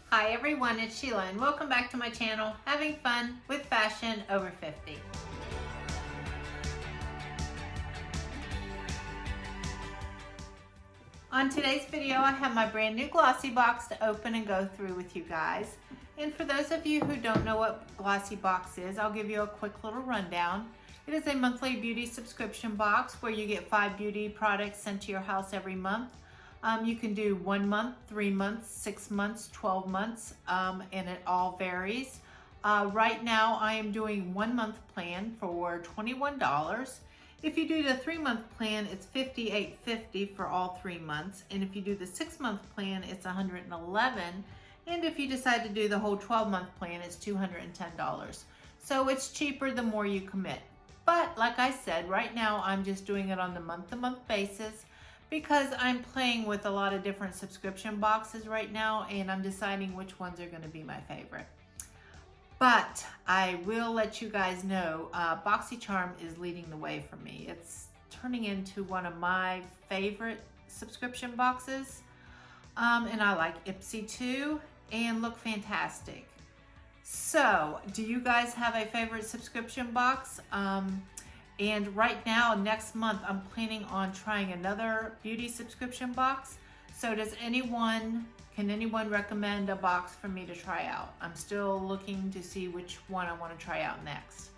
Hi everyone, it's Sheila and welcome back to my channel, Having Fun with Fashion Over 50. On today's video, I have my brand new GlossyBox to open and go through with you guys. And for those of you who don't know what GlossyBox is, I'll give you a quick little rundown. It is a monthly beauty subscription box where you get 5 beauty products sent to your house every month. You can do 1 month, 3 months, 6 months, 12 months, and it all varies. Right now I am doing 1 month plan for $21. If you do the 3 month plan, it's $58.50 for all 3 months. And if you do the 6 month plan, it's $111. And if you decide to do the whole 12 month plan, it's $210. So it's cheaper the more you commit. But like I said, right now I'm just doing it on the month-to-month basis, because I'm playing with a lot of different subscription boxes right now and I'm deciding which ones are going to be my favorite. But I will let you guys know, Boxy Charm is leading the way for me. It's turning into one of my favorite subscription boxes. And I like Ipsy too, and look fantastic. So, do you guys have a favorite subscription box? And right now, next month, I'm planning on trying another beauty subscription box. So can anyone recommend a box for me to try out? I'm still looking to see which one I want to try out next.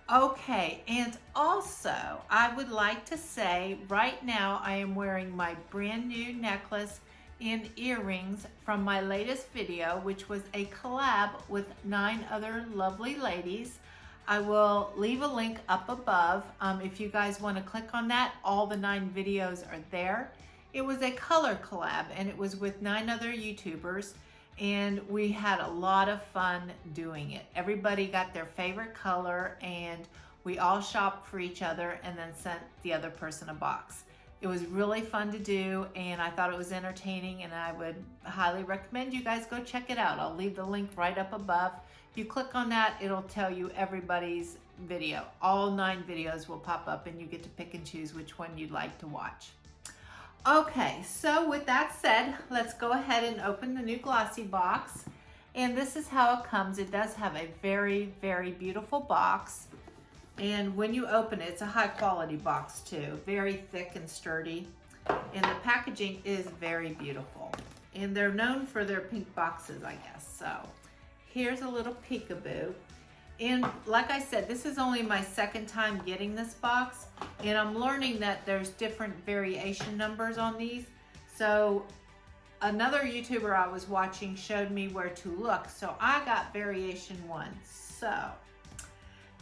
Okay, and also, I would like to say right now I am wearing my brand new necklace and earrings from my latest video, which was a collab with 9 other lovely ladies. I will leave a link up above. If you guys want to click on that, all the 9 videos are there. It was a color collab and it was with 9 other YouTubers, and we had a lot of fun doing it. Everybody got their favorite color and we all shopped for each other and then sent the other person a box. It was really fun to do and I thought it was entertaining, and I would highly recommend you guys go check it out. I'll leave the link right up above. If you click on that, it'll tell you everybody's video. All 9 videos will pop up and you get to pick and choose which one you'd like to watch. Okay, so with that said, let's go ahead and open the new GlossyBox. And this is how it comes. It does have a very, very beautiful box. And when you open it, it's a high quality box too. Very thick and sturdy. And the packaging is very beautiful. And they're known for their pink boxes, I guess. So here's a little peekaboo. And like I said, this is only my 2nd time getting this box, and I'm learning that there's different variation numbers on these. So another YouTuber I was watching showed me where to look. So I got variation 1. So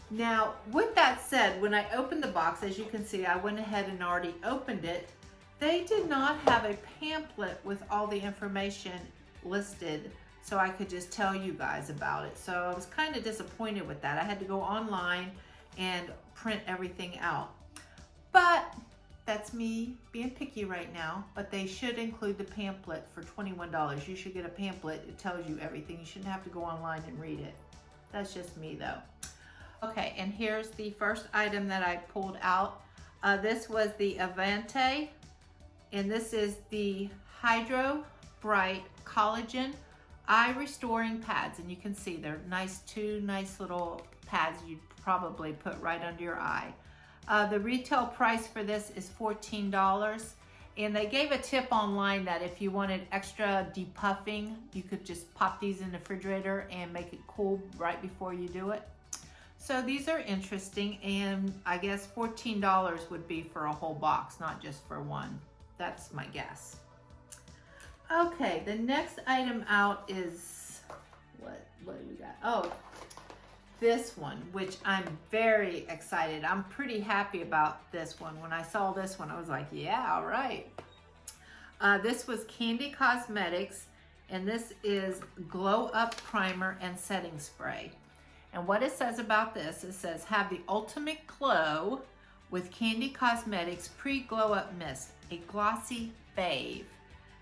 now with that said, when I opened the box, as you can see, I went ahead and already opened it. They did not have a pamphlet with all the information listed so I could just tell you guys about it. So I was kind of disappointed with that. I had to go online and print everything out. But that's me being picky right now. But they should include the pamphlet for $21. You should get a pamphlet. It tells you everything. You shouldn't have to go online and read it. That's just me though. Okay, and here's the first item that I pulled out. This was the Avante, and this is the Hydro Bright Collagen Eye Restoring Pads, and you can see they're nice, 2 nice little pads you'd probably put right under your eye. The retail price for this is $14, and they gave a tip online that if you wanted extra depuffing, you could just pop these in the refrigerator and make it cool right before you do it. So these are interesting, and I guess $14 would be for a whole box, not just for one. That's my guess. Okay, the next item out is, what do we got? Oh, this one, which I'm very excited. I'm pretty happy about this one. When I saw this one, I was like, yeah, all right. This was KANDI Cosmetics, and this is Glow Up Primer and Setting Spray. And what it says about this, it says, have the ultimate glow with KANDI Cosmetics Pre-Glow Up Mist, a glossy fave.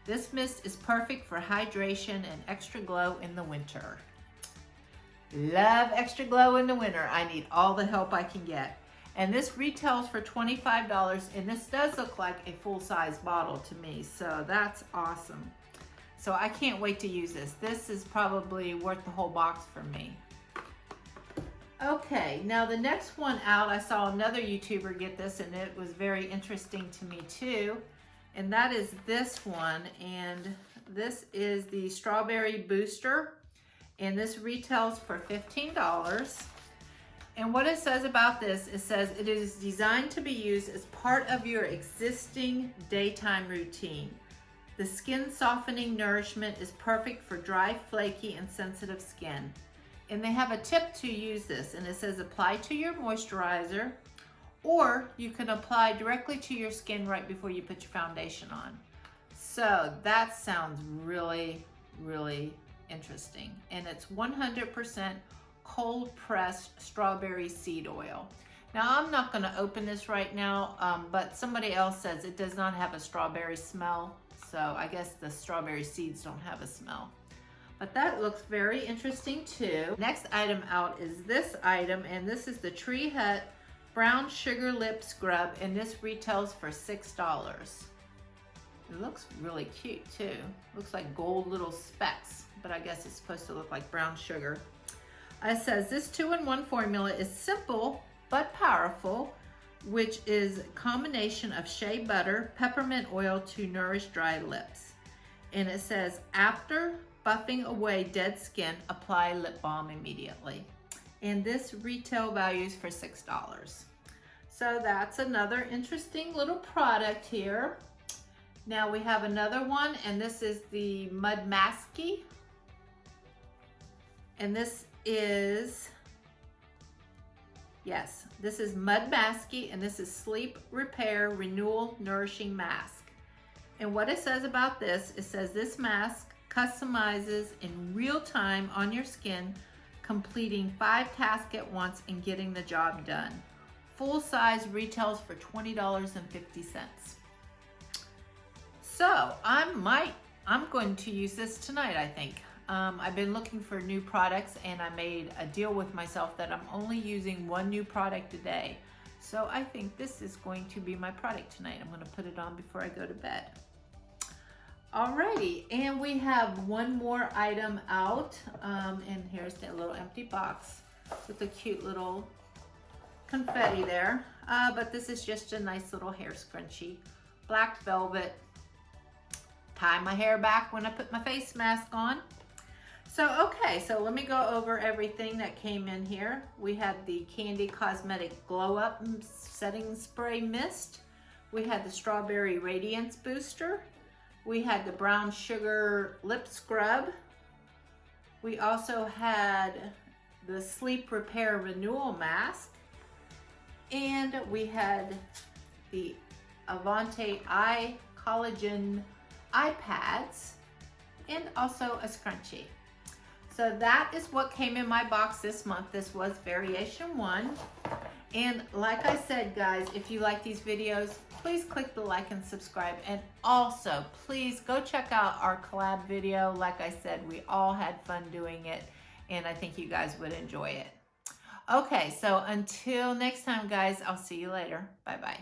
This mist is perfect for hydration and extra glow in the winter. Love extra glow in the winter. I need all the help I can get. And this retails for $25, and this does look like a full-size bottle to me, so that's awesome. So I can't wait to use this. This is probably worth the whole box for me. Okay, now the next one out, I saw another YouTuber get this and it was very interesting to me too. And that is this one. And this is the Strawberry Booster. And this retails for $15. And what it says about this, it says it is designed to be used as part of your existing daytime routine. The skin softening nourishment is perfect for dry, flaky, and sensitive skin. And they have a tip to use this, and it says apply to your moisturizer, or you can apply directly to your skin right before you put your foundation on. So that sounds really, really interesting. And it's 100% cold pressed strawberry seed oil. Now I'm not going to open this right now, but somebody else says it does not have a strawberry smell. So I guess the strawberry seeds don't have a smell. But that looks very interesting too. Next item out is this item, and this is the Tree Hut Brown Sugar Lip Scrub, and this retails for $6. It looks really cute too. Looks like gold little specks, but I guess it's supposed to look like brown sugar. It says this 2-in-1 formula is simple but powerful, which is a combination of shea butter, peppermint oil to nourish dry lips. And it says after buffing away dead skin, apply lip balm immediately. And this retail values for $6. So that's another interesting little product here. Now we have another one, and this is the MASKY. And this is, yes, this is MASKY, and this is Sleep Repair Renewal Nourishing Mask. And what it says about this, it says this mask customizes in real time on your skin, completing 5 tasks at once and getting the job done. Full size retails for $20.50. So I'm going to use this tonight, I think. I've been looking for new products, and I made a deal with myself that I'm only using 1 new product a day. So I think this is going to be my product tonight. I'm going to put it on before I go to bed. Alrighty, and we have one more item out, and here's the little empty box with a cute little confetti there. But this is just a nice little hair scrunchie, black velvet. Tie my hair back when I put my face mask on. So, okay, so let me go over everything that came in here. We had the KANDI Cosmetic Glow Up Setting Spray Mist. We had the Strawberry Radiance Booster. We had the Brown Sugar Lip Scrub. We also had the Sleep Repair Renewal Mask. And we had the Avante Eye Collagen eye pads, and also a scrunchie. So that is what came in my box this month. This was variation 1. And like I said, guys, if you like these videos, please click the like and subscribe. And also, please go check out our collab video. Like I said, we all had fun doing it, and I think you guys would enjoy it. Okay, so until next time, guys, I'll see you later. Bye-bye.